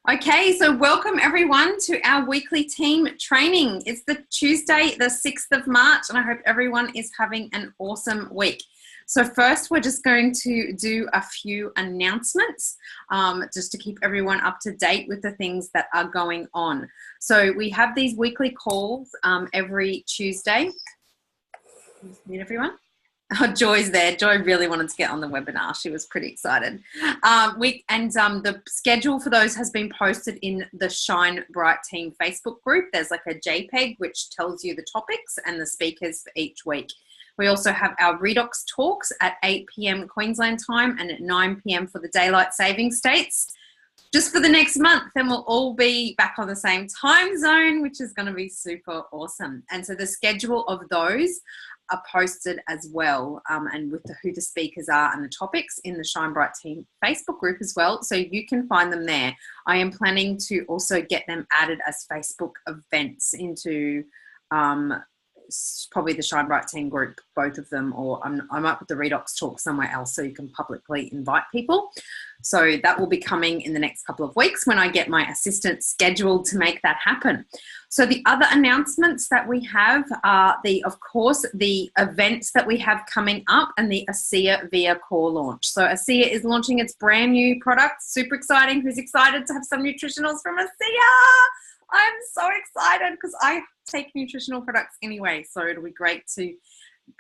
Okay, so welcome everyone to our weekly team training. It's the Tuesday, the 6th of March, and I hope everyone is having an awesome week. So first, we're just going to do a few announcements just to keep everyone up to date with the things that are going on. So we have these weekly calls every Tuesday. Meet everyone. Oh, Joy's there. Joy really wanted to get on the webinar. She was pretty excited. The schedule for those has been posted in the Shine Bright Team Facebook group. There's like a JPEG which tells you the topics and the speakers for each week. We also have our Redox talks at 8 p.m. Queensland time and at 9 p.m. for the daylight saving states. Just for the next month, then we'll all be back on the same time zone, which is going to be super awesome. And so the schedule of those are posted as well, and with who the speakers are and the topics in the Shine Bright Team Facebook group as well, so you can find them there. I am planning to also get them added as Facebook events into probably the Shine Bright Team group, both of them, or I might put the Redox talk somewhere else so you can publicly invite people. So that will be coming in the next couple of weeks when I get my assistant scheduled to make that happen. So the other announcements that we have are of course, the events that we have coming up and the ASEA Via Core launch. So ASEA is launching its brand new product. Super exciting. Who's excited to have some nutritionals from ASEA? I'm so excited because I take nutritional products anyway. So it'll be great to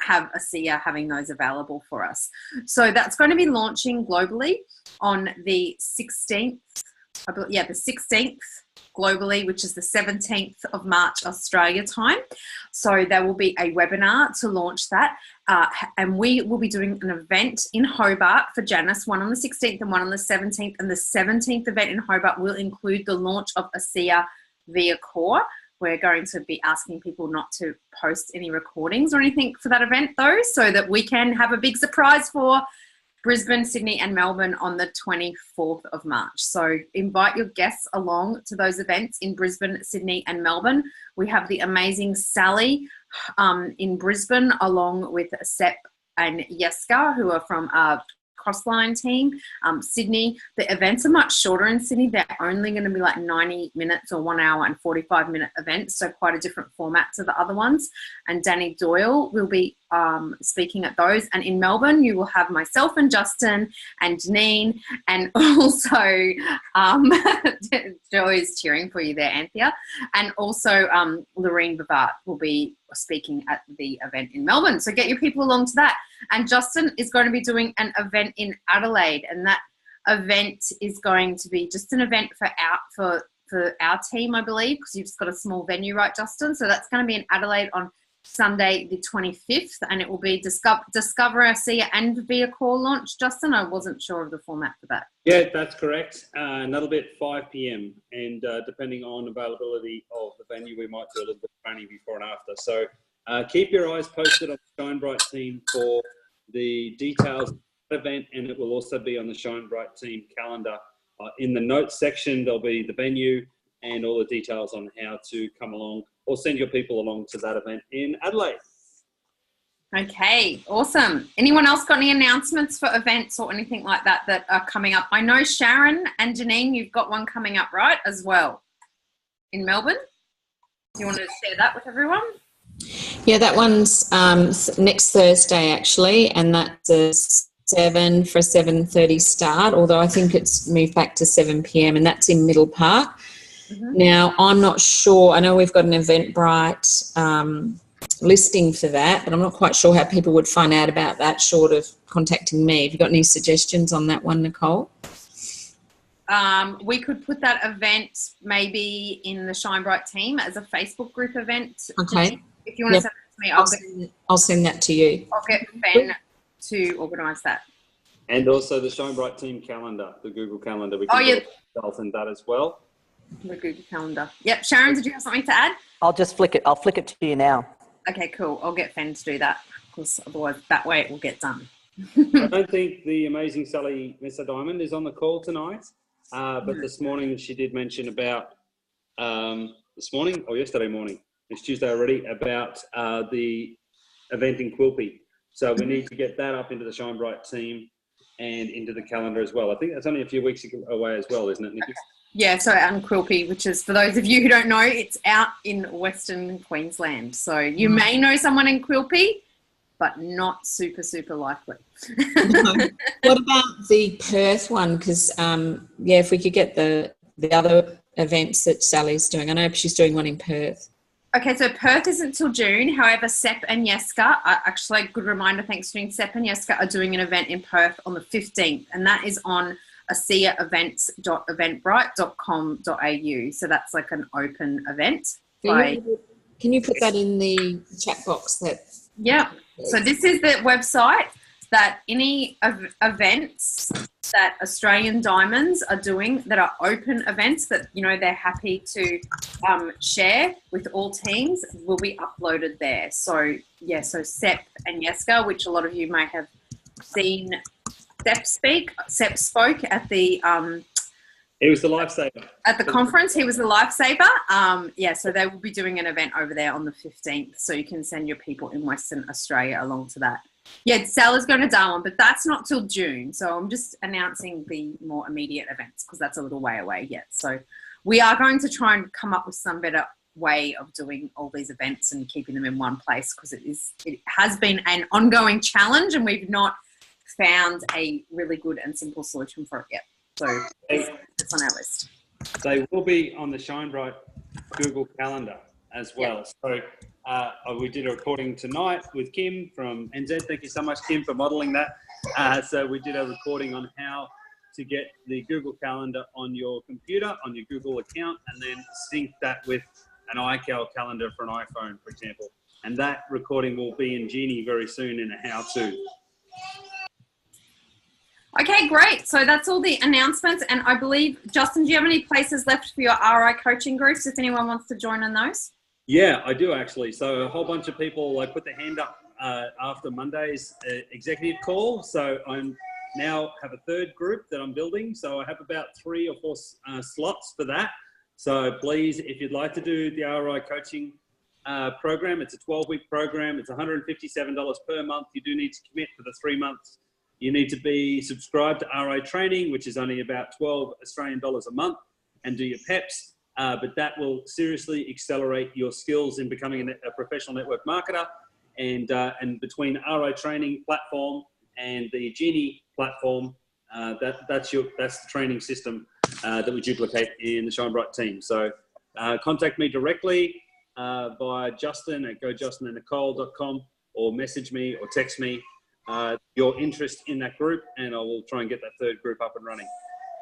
have ASEA having those available for us. So that's going to be launching globally on the 16th. The 16th globally, which is the 17th of March Australia time. So there will be a webinar to launch that, and we will be doing an event in Hobart for Janice, one on the 16th and one on the 17th, and the 17th event in Hobart will include the launch of ASEA Via Core. We're going to be asking people not to post any recordings or anything for that event though, so that we can have a big surprise for Brisbane, Sydney and Melbourne on the 24th of March. So invite your guests along to those events in Brisbane, Sydney and Melbourne. We have the amazing Sally in Brisbane along with Sep and Yeska, who are from Crossline team. Sydney, the events are much shorter in Sydney. They're only going to be like 90 minutes or 1 hour and 45-minute events, so quite a different format to the other ones. And Danny Doyle will be speaking at those. And in Melbourne, you will have myself and Justin and Janine, and also Joy is cheering for you there, Anthea. And also Lorene Bavart will be speaking at the event in Melbourne. So get your people along to that. And Justin is going to be doing an event in Adelaide, and that event is going to be just an event for our team, I believe, because you've just got a small venue, right, Justin? So that's going to be in Adelaide on Sunday the 25th, and it will be Discover ASEA and Via Core launch. Justin, I wasn't sure of the format for that. Yeah, that's correct. And that'll be at 5 p.m. And depending on availability of the venue, we might do a little bit of training before and after. So keep your eyes posted on the Shine Bright team for the details of the event, and it will also be on the Shine Bright team calendar. In the notes section, there'll be the venue and all the details on how to come along or send your people along to that event in Adelaide. Okay, awesome. Anyone else got any announcements for events or anything like that that are coming up? I know Sharon and Janine, you've got one coming up, right, as well, in Melbourne. Do you want to share that with everyone? Yeah, that one's next Thursday actually, and that's a 7 for a 7:30 start, although I think it's moved back to 7 p.m. and that's in Middle Park. Mm-hmm. Now, I'm not sure. I know we've got an Eventbrite listing for that, but I'm not quite sure how people would find out about that short of contacting me. Have you got any suggestions on that one, Nicole? We could put that event maybe in the Shine Bright team as a Facebook group event. Okay. If you want to send it to me, I'll send that to you. I'll get Ben to organise that. And also the Shine Bright team calendar, the Google Calendar. We can in that as well. The Google Calendar. Yep. Sharon, did you have something to add? I'll just flick it. I'll flick it to you now. Okay, cool. I'll get Fen to do that because otherwise that way it will get done. I don't think the amazing Sally Mr. Diamond is on the call tonight, but this morning she did mention about this morning or yesterday morning, it's Tuesday already, about the event in Quilpie. So we need to get that up into the Shine Bright team and into the calendar as well. I think that's only a few weeks away as well, isn't it, Nikki? Yeah, so out in Quilpie, which is, for those of you who don't know, it's out in Western Queensland. So you may know someone in Quilpie, but not super, super likely. What about the Perth one? Because, yeah, if we could get the other events that Sally's doing. I know she's doing one in Perth. Okay, so Perth isn't till June. However, Sep and Yeska, actually, good reminder, thanks for doing, Sep and Yeska are doing an event in Perth on the 15th, and that is on asiaevents.eventbrite.com.au. So that's like an open event. Can you put that in the chat box? Yeah. So this is the website that any events that Australian Diamonds are doing that are open events that, you know, they're happy to share with all teams will be uploaded there. So, yeah, so Sep and Yeska, which a lot of you may have seen Sep spoke at the He was the lifesaver. At the conference, he was the lifesaver. Yeah, so they will be doing an event over there on the 15th. So you can send your people in Western Australia along to that. Yeah, Sal is going to Darwin, but that's not till June. So I'm just announcing the more immediate events because that's a little way away yet. So we are going to try and come up with some better way of doing all these events and keeping them in one place because it has been an ongoing challenge and we've not found a really good and simple solution for it yet. So it's on our list. They will be on the ShineBright Google Calendar as well. Yep. So we did a recording tonight with Kim from NZ. Thank you so much, Kim, for modelling that. So we did a recording on how to get the Google Calendar on your computer, on your Google account, and then sync that with an iCal calendar for an iPhone, for example. And that recording will be in Genie very soon in a how-to. Okay, great. So that's all the announcements. And I believe, Justin, do you have any places left for your RI coaching groups if anyone wants to join in those? Yeah, I do actually. So a whole bunch of people put their hand up after Monday's executive call. So I'm now have a third group that I'm building. So I have about 3 or 4 slots for that. So please, if you'd like to do the RI coaching program, it's a 12-week program. It's $157 per month. You do need to commit for the 3 months. You need to be subscribed to RI training, which is only about 12 Australian dollars a month, and do your PEPs. But that will seriously accelerate your skills in becoming a professional network marketer. And between RI training platform and the Genie platform, that's the training system that we duplicate in the ShineBright team. So contact me directly via Justin at gojustinandnicole.com or message me or text me your interest in that group, and I will try and get that third group up and running.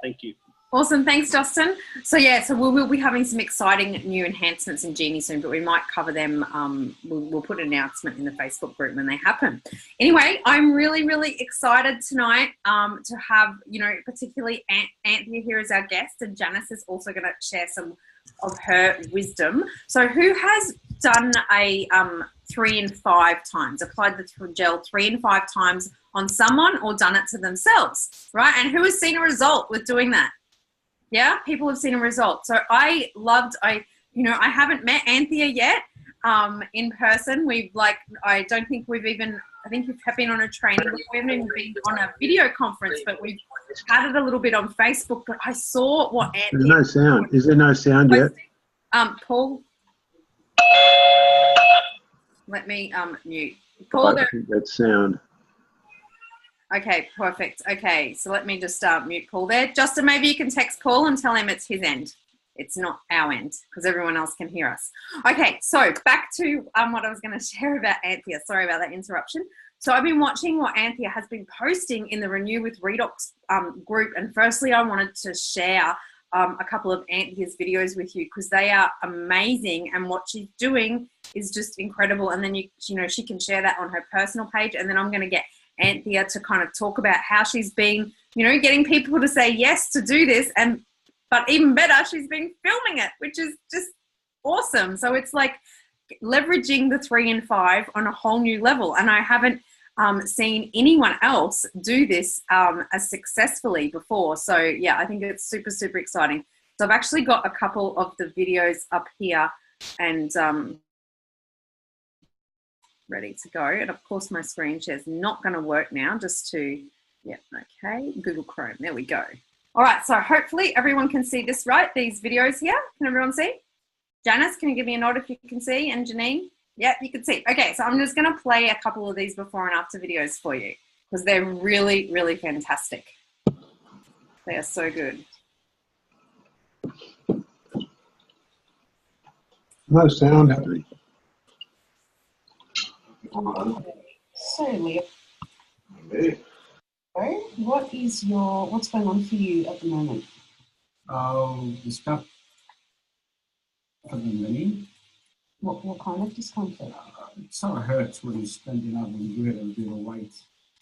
Thank you. Awesome. Thanks, Justin. So, yeah, so we will be having some exciting new enhancements in Genie soon, but we might cover them. We'll put an announcement in the Facebook group when they happen. Anyway, I'm really, really excited tonight to have, particularly Anthea here as our guest, and Janice is also going to share some of her wisdom. So who has done a 3 and 5 times, applied the gel 3 and 5 times on someone or done it to themselves, right? And who has seen a result with doing that? Yeah, people have seen a result. So I haven't met Anthea yet in person. I don't think we've even, I think we've been on a training. We haven't even been on a video conference, but we've chatted a little bit on Facebook. But I saw what Anthea... There's no sound. Is there no sound yet? Paul, let me mute. Paul, I think that's sound. Okay, perfect. Okay, so let me just mute Paul there. Justin, maybe you can text Paul and tell him it's his end. It's not our end because everyone else can hear us. Okay, so back to what I was going to share about Anthea. Sorry about that interruption. So I've been watching what Anthea has been posting in the Renew with Redox group. And firstly, I wanted to share a couple of Anthea's videos with you because they are amazing. And what she's doing is just incredible. And then, she can share that on her personal page. And then I'm going to get Anthea to kind of talk about how she's been, getting people to say yes to do this. But even better, she's been filming it, which is just awesome. So it's like leveraging the 3 and 5 on a whole new level. And I haven't seen anyone else do this as successfully before. So yeah, I think it's super, super exciting. So I've actually got a couple of the videos up here and ready to go. And of course my screen share is not going to work now, just to Yeah, okay. Google Chrome. There we go. All right, so hopefully everyone can see this right, these videos here. Can everyone see? Janice, can you give me a nod if you can see? And Janine? Yeah, you can see. Okay, so I'm just going to play a couple of these before and after videos for you because they're really, really fantastic. They are so good. No sound happening. So, Leo, what's going on for you at the moment? Discomfort in the knee. What kind of discomfort? It sort of hurts when you're standing up and you get a bit of weight.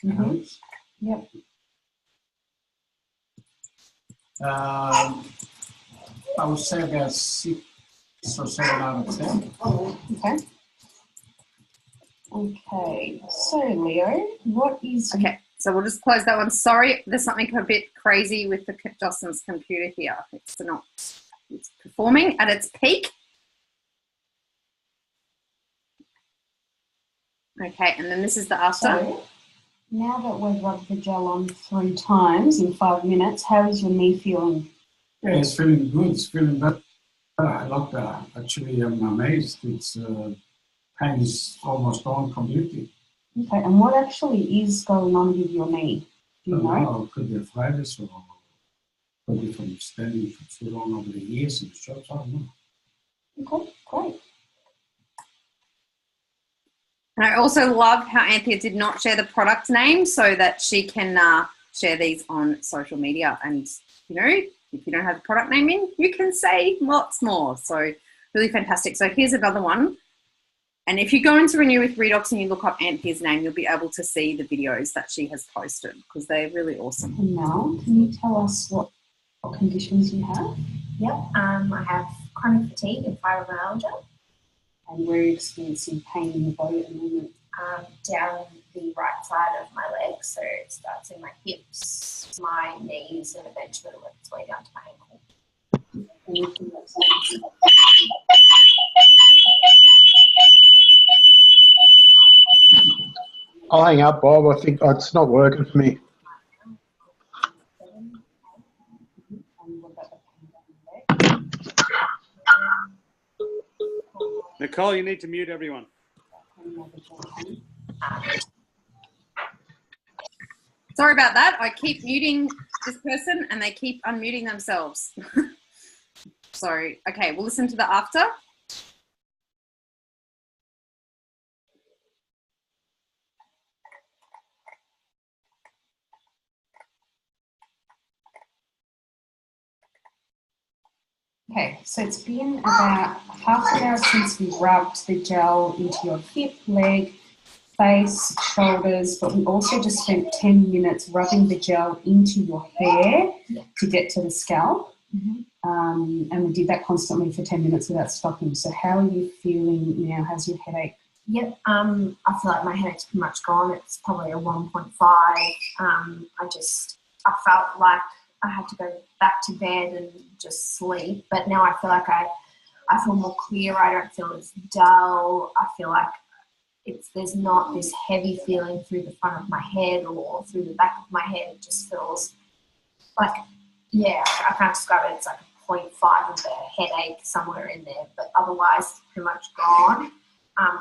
It Mhm. hurts. Yep. I would say about 6 or 7 out of 10. Okay. Okay. So, Leo, what is... Okay, so we'll just close that one. Sorry, there's something a bit crazy with Justin's computer here. It's performing at its peak. Okay, and then this is the after. So, now that we've rubbed the gel on 3 times in 5 minutes, how is your knee feeling? Yeah, it's feeling good. It's feeling better. I like that. Actually, I'm amazed. It's pain is almost gone completely. Okay, and what actually is going on with your knee? Do you know? It could be arthritis or could be from standing for too long over the years in the shops. I don't know. Okay, great. And I also love how Anthea did not share the product name so that she can share these on social media. And, you know, if you don't have the product name in, you can say lots more. So really fantastic. So here's another one. And if you go into Renew with Redox and you look up Anthea's name, you'll be able to see the videos that she has posted because they're really awesome. And now, can you tell us what conditions you have? Yep, I have chronic fatigue and fibromyalgia. And we're experiencing pain in the body at the moment. Down the right side of my leg, so it starts in my hips, my knees, and eventually works its way down to my ankle. Anything that's I'll hang up, Bob. I think it's not working for me. and what about the pain down the leg? Nicole, you need to mute everyone. Sorry about that. I keep muting this person and they keep unmuting themselves. Sorry. Okay, we'll listen to the after. Okay, so it's been about half an hour since we rubbed the gel into your hip, leg, face, shoulders, but we also just spent 10 minutes rubbing the gel into your hair to get to the scalp. And we did that constantly for 10 minutes without stopping. So how are you feeling now? How's your headache? Yep, I feel like my headache's pretty much gone. It's probably a 1.5. I felt like I had to go back to bed and just sleep, but now I feel like I feel more clear. I don't feel as dull. I feel like there's not this heavy feeling through the front of my head or through the back of my head. It just feels like, yeah, I can't describe it. It's like a 0.5 of a headache somewhere in there, but otherwise it's pretty much gone.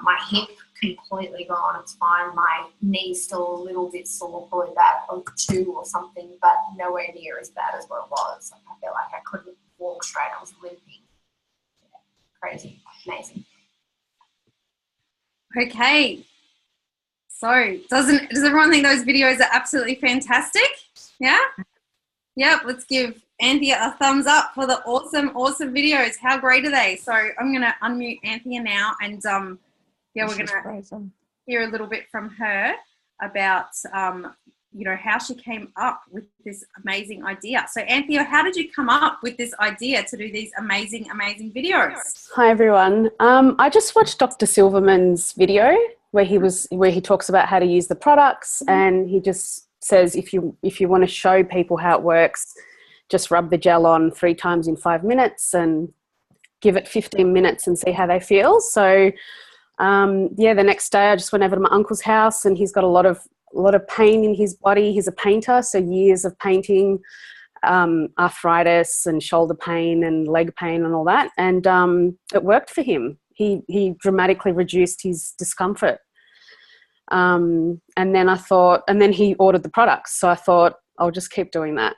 My hip completely gone. It's fine. My knee's still a little bit sore, probably about 2 or something, but nowhere near as bad as what it was. I feel like I couldn't walk straight. I was limping. Yeah, crazy, amazing. Okay. So does everyone think those videos are absolutely fantastic? Yeah? Yep, let's give Anthea a thumbs up for the awesome videos. How great are they? So I'm going to unmute Anthea now and yeah, we're going to hear a little bit from her about you know, how she came up with this amazing idea. So Anthea, how did you come up with this idea to do these amazing videos? Hi everyone. I just watched Dr. Silverman's video where he talks about how to use the products, and he just says if you want to show people how it works, just rub the gel on 3 times in 5 minutes and give it 15 minutes and see how they feel. So yeah, the next day I just went over to my uncle's house, and he's got a lot of lot of pain in his body. He's a painter, so years of painting, arthritis and shoulder pain and leg pain and all that. And it worked for him. He dramatically reduced his discomfort. And then he ordered the products. So I thought, I'll just keep doing that.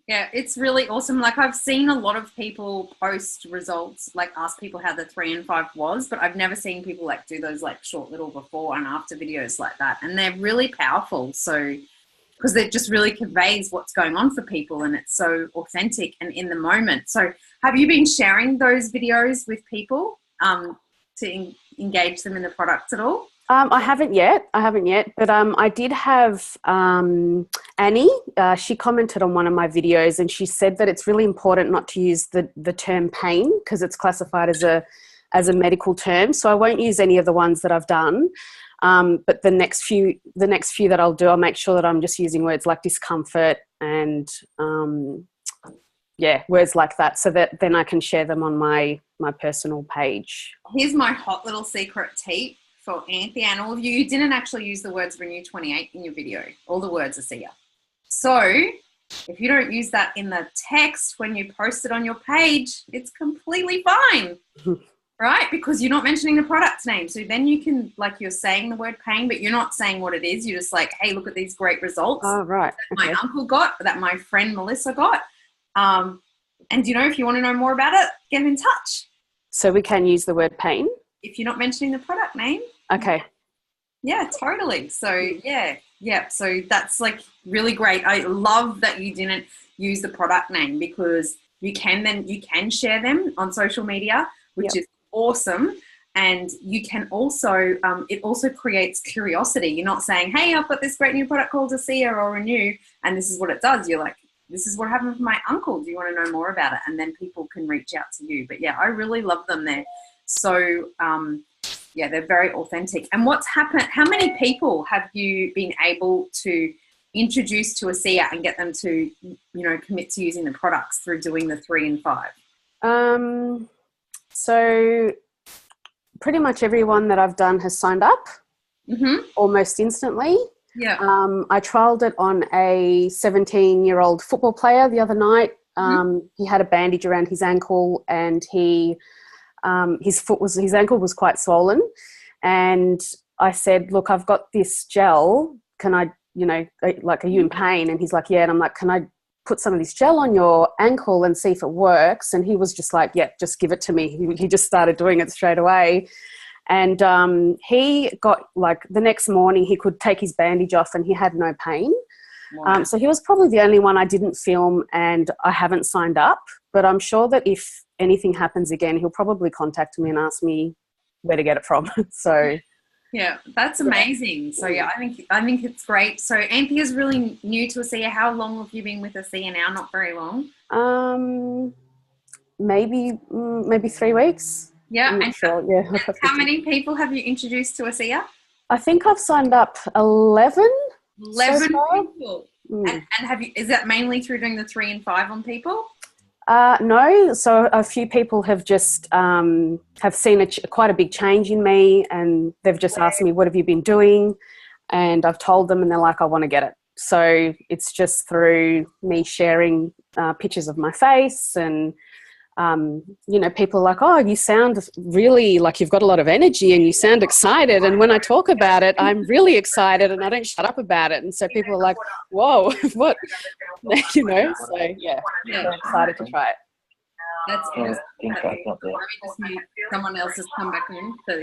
Yeah, it's really awesome. Like, I've seen a lot of people post results, like ask people how the 3 and 5 was, but I've never seen people like do those like short little before and after videos like that. And they're really powerful. So, because it just really conveys what's going on for people, and it's so authentic and in the moment. So have you been sharing those videos with people to engage them in the products at all? I haven't yet, but I did have Annie. She commented on one of my videos, and she said that it's really important not to use the term pain because it's classified as a medical term. So I won't use any of the ones that I've done. But the next few that I'll do, I'll make sure that I'm just using words like discomfort and words like that, so that then I can share them on my personal page. Here's my hot little secret tip for Anthea and all of you. You didn't actually use the words Renew 28 in your video. All the words are SIA. So if you don't use that in the text when you post it on your page, it's completely fine. Right? Because you're not mentioning the product name. So then you can, like, you're saying the word pain, but you're not saying what it is. You're just like, hey, look at these great results that my uncle got, that my friend Melissa got. And, if you want to know more about it, get in touch. So we can use the word pain? If you're not mentioning the product name. Okay. Yeah, totally. So, yeah. So that's, like, really great. I love that you didn't use the product name, because you can share them on social media, which is awesome. And you can also it also creates curiosity. You're not saying, hey, I've got this great new product called ASEA or Renew, and this is what it does. You're like, this is what happened for my uncle. Do you want to know more about it? And then people can reach out to you. But yeah, I really love them. They're so they're very authentic. And what's happened, how many people have you been able to introduce to ASEA and get them to, commit to using the products through doing the 3 and 5? So pretty much everyone that I've done has signed up almost instantly. Yeah. I trialled it on a 17-year-old football player the other night. He had a bandage around his ankle, and his ankle was quite swollen. And I said, look, I've got this gel. Can I, are you in pain? And he's like, yeah. And I'm like, can I put some of this gel on your ankle and see if it works? And he was just like, yeah, just give it to me. He just started doing it straight away. And he got, like, the next morning he could take his bandage off and he had no pain. Wow. So he was probably the only one I didn't film, and I haven't signed up. But I'm sure that if anything happens again, he'll probably contact me and ask me where to get it from. So yeah, that's amazing. So yeah, I think it's great. So Anthea's really new to ASEA. How long have you been with ASEA now? Not very long. Maybe 3 weeks. Yeah. I'm not sure. Yeah. How many people have you introduced to ASEA? I think I've signed up 11. 11 so far. people. And is that mainly through doing the 3 and 5 on people? No. So a few people have just have seen quite a big change in me, and they've just asked me, what have you been doing? And I've told them, and they're like, I want to get it. So it's just through me sharing pictures of my face, and people are like, oh, you sound really like you've got a lot of energy and you sound excited. And when I talk about it, I'm really excited and I don't shut up about it. And so people are like, whoa, what? So yeah, I'm excited to try it. That's awesome. Let me just mute. Someone else has come back in. So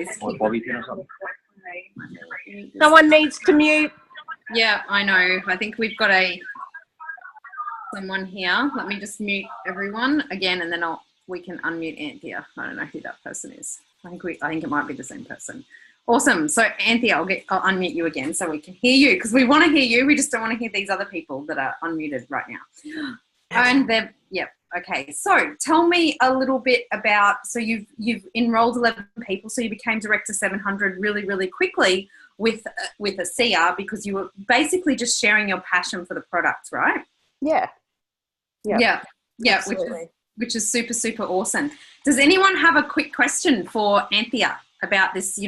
someone needs to mute. Yeah, I know. I think we've got someone here. Let me just mute everyone again, and then we can unmute Anthea. I don't know who that person is. I think it might be the same person. Awesome. So Anthea, I'll unmute you again so we can hear you, because we want to hear you. We just don't want to hear these other people that are unmuted right now. And okay. So tell me a little bit about. So you've enrolled 11 people. So you became Director 700 really, really quickly with ASEA, because you were basically just sharing your passion for the products, right? Yeah. Yeah. Which is super, super awesome. Does anyone have a quick question for Anthea about this,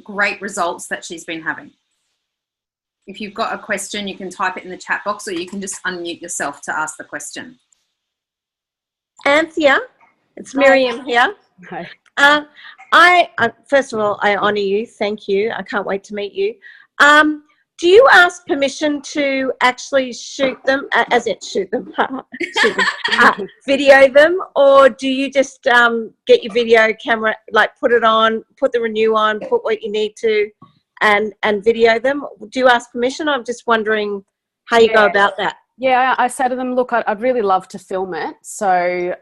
great results that she's been having? if you've got a question, you can type it in the chat box, or you can just unmute yourself to ask the question. Anthea, it's Miriam here. Hi. I first of all, I honour you. Thank you. I can't wait to meet you. Do you ask permission to actually shoot them, video them, or do you just get your video camera, like put it on, put the Renew on, put what you need to, and video them? Do you ask permission? I'm just wondering how you go about that. Yeah, I say to them, look, I'd really love to film it so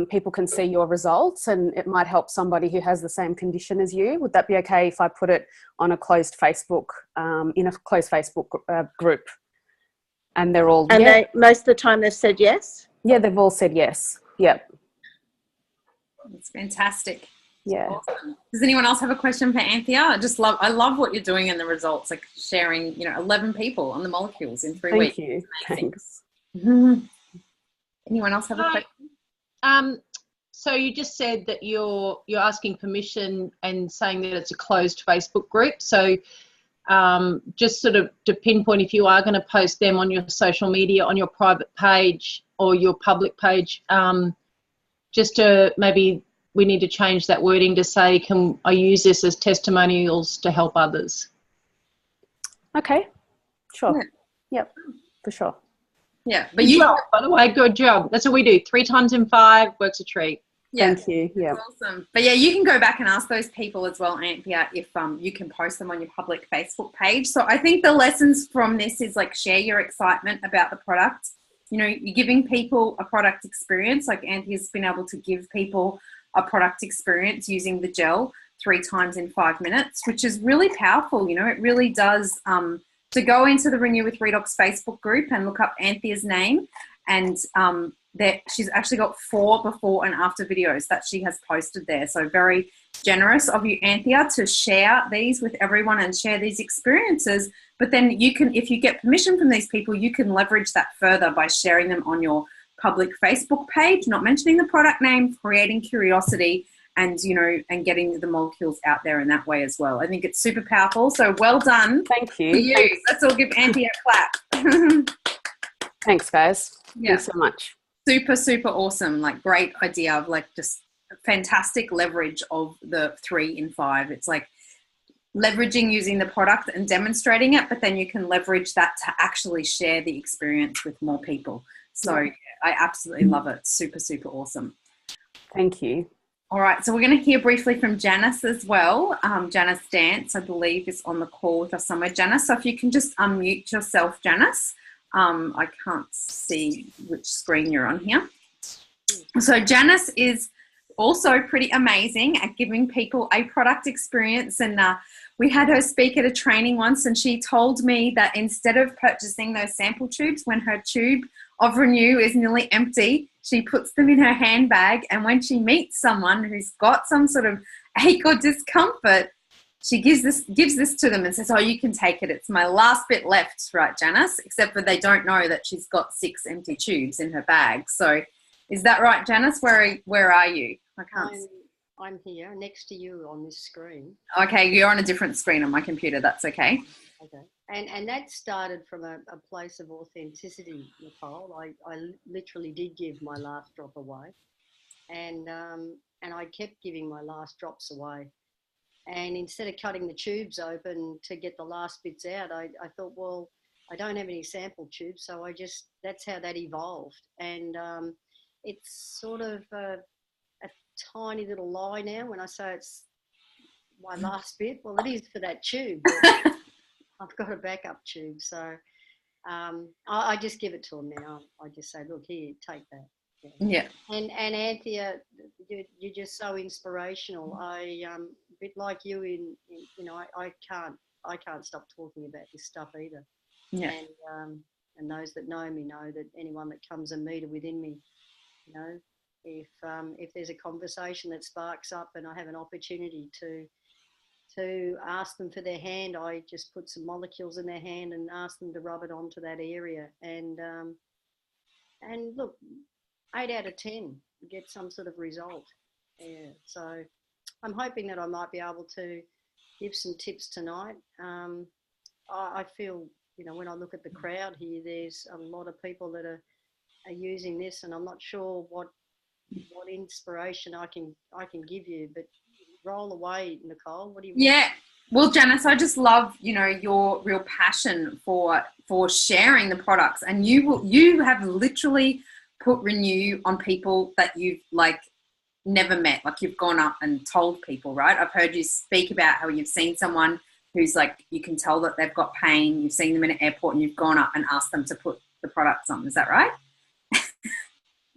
people can see your results, and it might help somebody who has the same condition as you. Would that be okay if I put it on a closed Facebook, in a closed Facebook group? And they're all... And they, most of the time they've said yes? Yeah, they've all said yes. Yep. It's fantastic. Yeah. Awesome. Does anyone else have a question for Anthea? I love what you're doing in the results, like sharing, 11 people on the molecules in 3 weeks. Thank you. Thanks. Anyone else have a question? So you just said that you're asking permission and saying that it's a closed Facebook group. So just sort of to pinpoint, if you are going to post them on your social media, on your private page or your public page, just to maybe we need to change that wording to say, can I use this as testimonials to help others? Okay, sure. Yeah. Yep, for sure. Yeah, but Good job, by the way, good job. That's what we do. 3 times in 5 works a treat. Yeah. Thank you. Yeah. Awesome. But yeah, you can go back and ask those people as well, Anthea, if you can post them on your public Facebook page. So I think the lessons from this is like share your excitement about the product. You're giving people a product experience. Like Anthea's been able to give people a product experience using the gel 3 times in 5 minutes, which is really powerful. It really does. To go into the Renew with Redox Facebook group and look up Anthea's name, and she's actually got 4 before and after videos that she has posted there. So very generous of you, Anthea, to share these with everyone and share these experiences. But then you can, if you get permission from these people, you can leverage that further by sharing them on your public Facebook page, not mentioning the product name, creating curiosity, and and getting the molecules out there in that way as well. I think it's super powerful. So well done. Thank you. For you. Thanks. Let's all give Anthea a clap. Thanks, guys. Yeah. Thanks so much. Super, super awesome. Like great idea of like just fantastic leverage of the 3 in 5. It's like leveraging using the product and demonstrating it, but then you can leverage that to actually share the experience with more people. So I absolutely love it. Super, super awesome. Thank you. All right, so we're going to hear briefly from Janice as well. Janice Dance, I believe, is on the call with us somewhere. Janice, so if you can just unmute yourself, Janice. I can't see which screen you're on here. So Janice is also pretty amazing at giving people a product experience, and we had her speak at a training once, and she told me that instead of purchasing those sample tubes, when her tube of Renew is nearly empty, she puts them in her handbag, and when she meets someone who's got some sort of ache or discomfort, she gives this to them and says, oh, you can take it. It's my last bit left, right, Janice? Except for they don't know that she's got 6 empty tubes in her bag. So is that right, Janice? Where are you? I can't see. I'm here next to you on this screen. Okay, you're on a different screen on my computer. That's okay. Okay. And that started from a place of authenticity, Nicole. I literally did give my last drop away. And I kept giving my last drops away. And instead of cutting the tubes open to get the last bits out, I thought, well, I don't have any sample tubes, so that's how that evolved. And it's sort of a tiny little lie now when I say it's my last bit. Well, it is for that tube. I've got a backup tube, so I just give it to them now. I just say, look, here, take that. Yeah. And Anthea, you're just so inspirational. A bit like you I can't stop talking about this stuff either. Yeah. And those that know me know that anyone that comes a meter within me, if there's a conversation that sparks up and I have an opportunity to ask them for their hand, I just put some molecules in their hand and ask them to rub it onto that area. And look, 8 out of 10 get some sort of result. Yeah. So I'm hoping that I might be able to give some tips tonight. I feel you know, when I look at the crowd here, there's a lot of people that are using this, and I'm not sure what inspiration I can give you, but roll away, Nicole. What do you want? Yeah. Well, Janice, I just love, you know, your real passion for sharing the products, and you have literally put Renew on people that you've like never met. Like you've gone up and told people, right? I've heard you speak about how you've seen someone who's like, you can tell that they've got pain. You've seen them in an airport and you've gone up and asked them to put the products on. Is that right?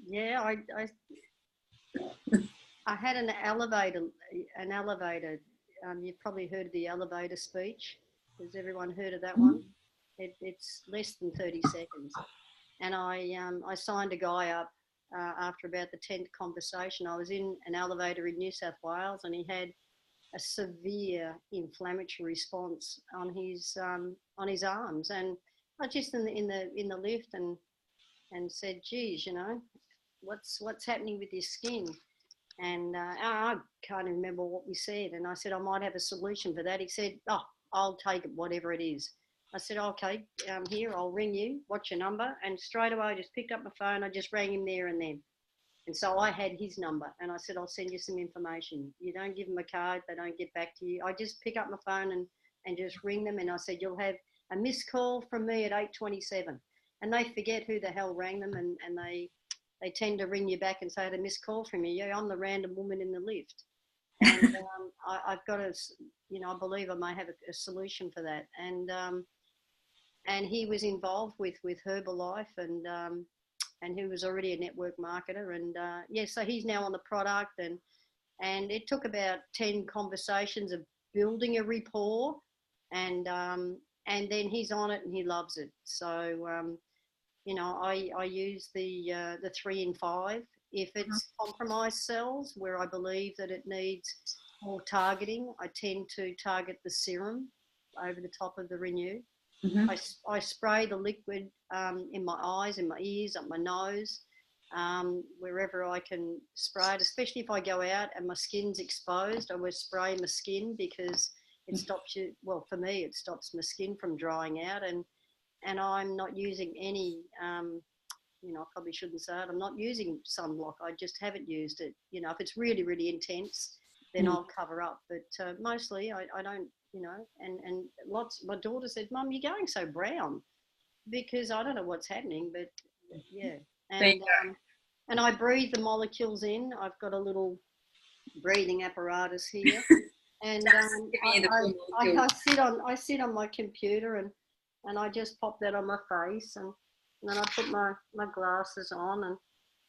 Yeah, I had an elevator. You've probably heard of the elevator speech. Has everyone heard of that one? It's less than 30 seconds. And I signed a guy up after about the 10th conversation. I was in an elevator in New South Wales, and he had a severe inflammatory response on his arms. And I just in the lift and said, geez, you know, what's happening with your skin? And I can't remember what we said. And I said, I might have a solution for that. He said, oh, I'll take it, whatever it is. I said, okay, here, I'll ring you. What's your number? And straight away, I just picked up my phone. I just rang him there and then. And so I had his number, and I said, I'll send you some information. You don't give them a card, they don't get back to you. I just pick up my phone and just ring them. And I said, you'll have a missed call from me at 8:27. And they forget who the hell rang them, and they tend to ring you back and say, I had a missed call from you. Yeah, I'm the random woman in the lift. And I've got I believe I may have a solution for that. And he was involved with Herbalife, and he was already a network marketer. And so he's now on the product, and it took about 10 conversations of building a rapport, and then he's on it and he loves it. So I use the 3 in 5. If it's compromised cells where I believe that it needs more targeting, I tend to target the serum over the top of the Renew. Mm-hmm. I spray the liquid in my eyes, in my ears, up my nose, wherever I can spray it, especially if I go out and my skin's exposed. I always spray my skin because it stops for me, it stops my skin from drying out. And I'm not using any, I probably shouldn't say it, I'm not using sunblock. I just haven't used it. You know, if it's really, really intense, then I'll cover up. But mostly I don't, and my daughter said, Mum, you're going so brown, because I don't know what's happening, but yeah. And I breathe the molecules in. I've got a little breathing apparatus here. And I sit on my computer and I just pop that on my face, and then I put my glasses on, and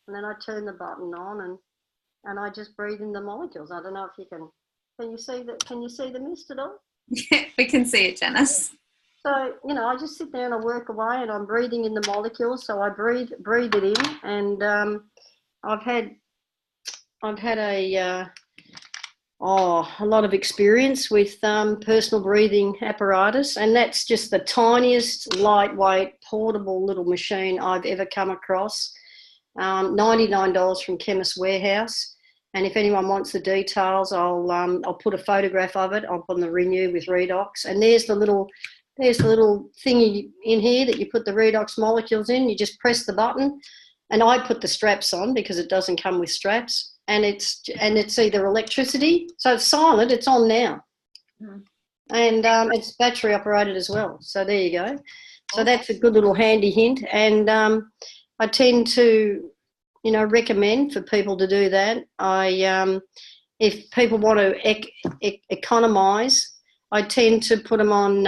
then I turn the button on, and I just breathe in the molecules. I don't know if you can you see that? Can you see the mist at all? Yeah, we can see it, Janice. So, I just sit there and I work away, and I'm breathing in the molecules. So I breathe it in, and I've had a lot of experience with personal breathing apparatus, and that's just the tiniest, lightweight, portable little machine I've ever come across. $99 from Chemist Warehouse. And if anyone wants the details, I'll put a photograph of it up on the Renew with Redox. And there's the little thingy in here that you put the Redox molecules in. You just press the button, and I put the straps on because it doesn't come with straps. And it's either electricity, so it's silent. It's on now, and it's battery operated as well. So there you go. So that's a good little handy hint. And I tend to recommend for people to do that. If people want to economise, I tend to put them on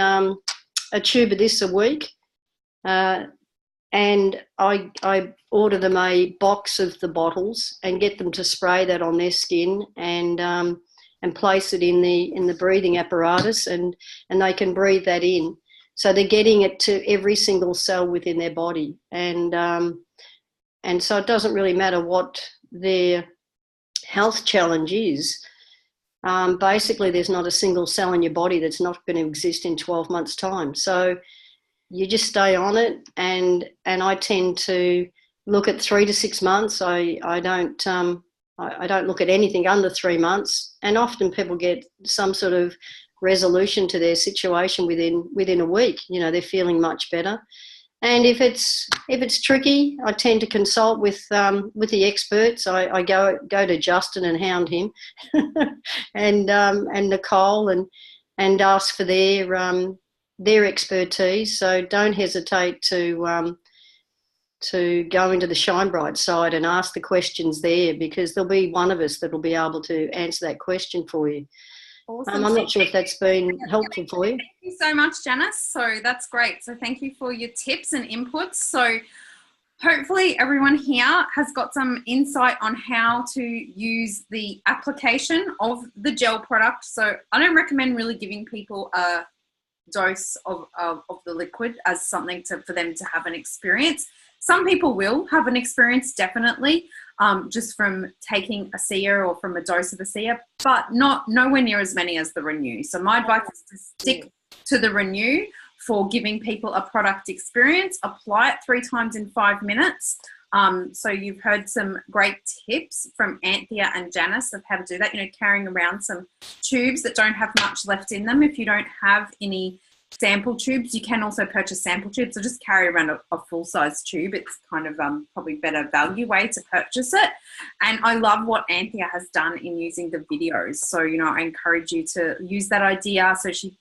a tube of this a week, and I order them a box of the bottles and get them to spray that on their skin and place it in the breathing apparatus, and they can breathe that in. So they're getting it to every single cell within their body, and so it doesn't really matter what their health challenge is. Basically, there's not a single cell in your body that's not going to exist in 12 months' time. So you just stay on it, and I tend to look at 3 to 6 months. I don't look at anything under 3 months, and often people get some sort of resolution to their situation within a week. You know, they're feeling much better. And if it's tricky, I tend to consult with the experts. I go to Justin and hound him, and Nicole, and ask for their expertise. So don't hesitate to go into the Shine Bright side and ask the questions there, because there'll be one of us that will be able to answer that question for you. Awesome. I'm not sure if that's been helpful for you. Thank you so much, Janice. So that's great. So thank you for your tips and inputs. So hopefully everyone here has got some insight on how to use the application of the gel product. So I don't recommend really giving people a dose of the liquid as something for them to have an experience. Some people will have an experience, definitely, just from taking ASEA or from a dose of ASEA, but nowhere near as many as the Renew. So my advice is to stick to the Renew for giving people a product experience. Apply it 3 times in 5 minutes. So you've heard some great tips from Anthea and Janice of how to do that. You know, carrying around some tubes that don't have much left in them. If you don't have any sample tubes, you can also purchase sample tubes, so just carry around a full-size tube. It's kind of probably better value way to purchase it. And I love what Anthea has done in using the videos. So, you know, I encourage you to use that idea. So she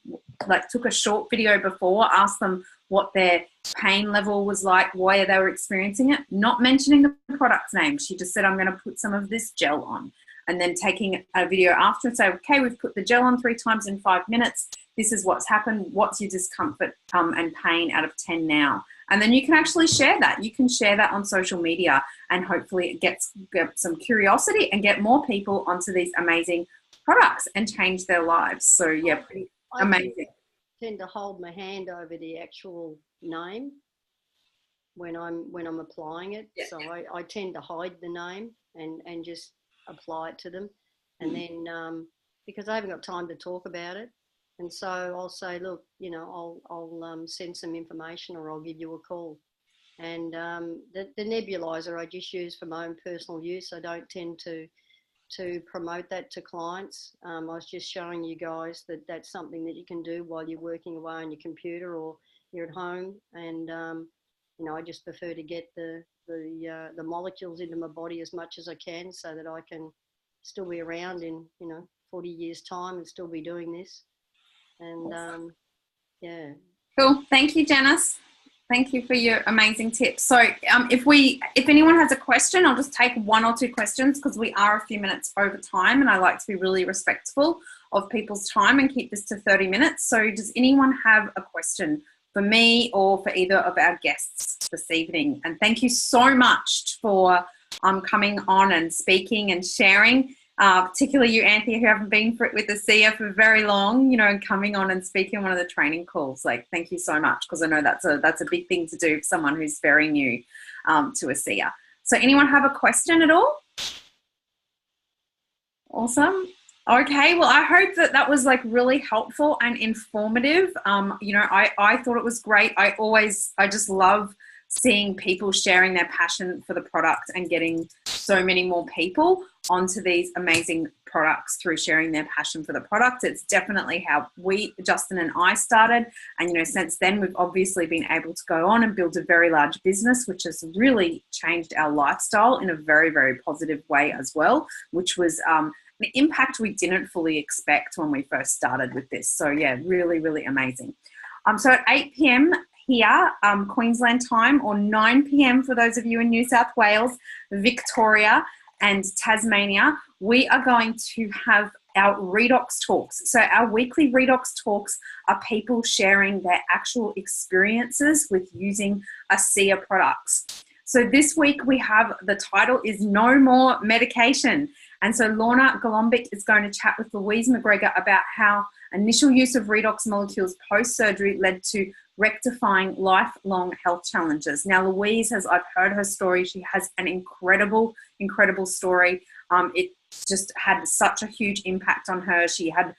took a short video before, asked them what their pain level was like, why they were experiencing it, not mentioning the product's name. She just said, I'm going to put some of this gel on. And then taking a video after and say, okay, we've put the gel on 3 times in 5 minutes. This is what's happened. What's your discomfort and pain out of 10 now? And then you can actually share that. You can share that on social media, and hopefully it gets some curiosity and get more people onto these amazing products and change their lives. So yeah, pretty amazing. I tend to hold my hand over the actual name when I'm applying it. Yeah. So I tend to hide the name and just apply it to them. And then because I haven't got time to talk about it, and so I'll say, look, you know, I'll send some information, or I'll give you a call. And the nebulizer I just use for my own personal use. I don't tend to promote that to clients. I was just showing you guys that that's something that you can do while you're working away on your computer or you're at home. And you know, I just prefer to get the molecules into my body as much as I can, so that I can still be around in 40 years time and still be doing this. And yeah. Cool. Thank you, Janice. Thank you for your amazing tips. So if anyone has a question, I'll just take 1 or 2 questions, because we are a few minutes over time, and I like to be really respectful of people's time and keep this to 30 minutes. So does anyone have a question for me or for either of our guests this evening? And thank you so much for coming on and speaking and sharing. Particularly you, Anthea, who haven't been with ASEA for very long, you know, and coming on and speaking on one of the training calls. Like, thank you so much, because I know that's a big thing to do for someone who's very new to ASEA. So anyone have a question at all? Awesome. Okay, well, I hope that was like really helpful and informative. You know, I thought it was great. I just love seeing people sharing their passion for the product and getting so many more people onto these amazing products through sharing their passion for the product. It's definitely how Justin and I started. And, you know, since then, we've obviously been able to go on and build a very large business, which has really changed our lifestyle in a very, very positive way as well, which was an impact we didn't fully expect when we first started with this. So yeah, really, really amazing. So at 8 p.m. here, Queensland time, or 9 p.m. for those of you in New South Wales, Victoria and Tasmania, we are going to have our Redox Talks. So our weekly Redox Talks are people sharing their actual experiences with using ASEA products. So this week we have, the title is No More Medication. And so Lorna Golombek is going to chat with Louise McGregor about how initial use of redox molecules post-surgery led to rectifying lifelong health challenges. Now, Louise, I've heard her story. She has an incredible, incredible story. It just had such a huge impact on her. She had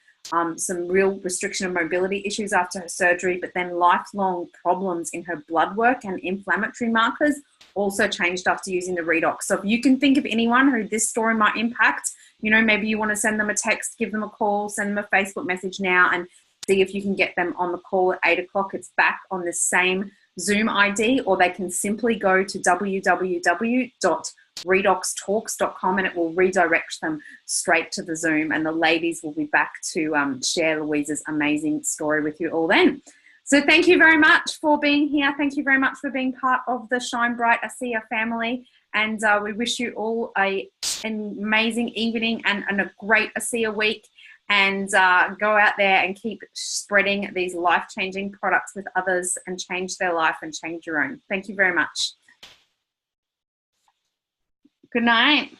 some real restriction of mobility issues after her surgery, but then lifelong problems in her blood work and inflammatory markers also changed after using the redox. So if you can think of anyone who this story might impact, you know, maybe you want to send them a text, give them a call, send them a Facebook message now and see if you can get them on the call at 8 o'clock. It's back on the same Zoom ID, or they can simply go to www.redoxtalks.com and it will redirect them straight to the Zoom, and the ladies will be back to share Louisa's amazing story with you all then. So thank you very much for being here. Thank you very much for being part of the Shine Bright ASEA family. And we wish you all an amazing evening and a great ASEA week. And go out there and keep spreading these life-changing products with others and change their life and change your own. Thank you very much. Good night.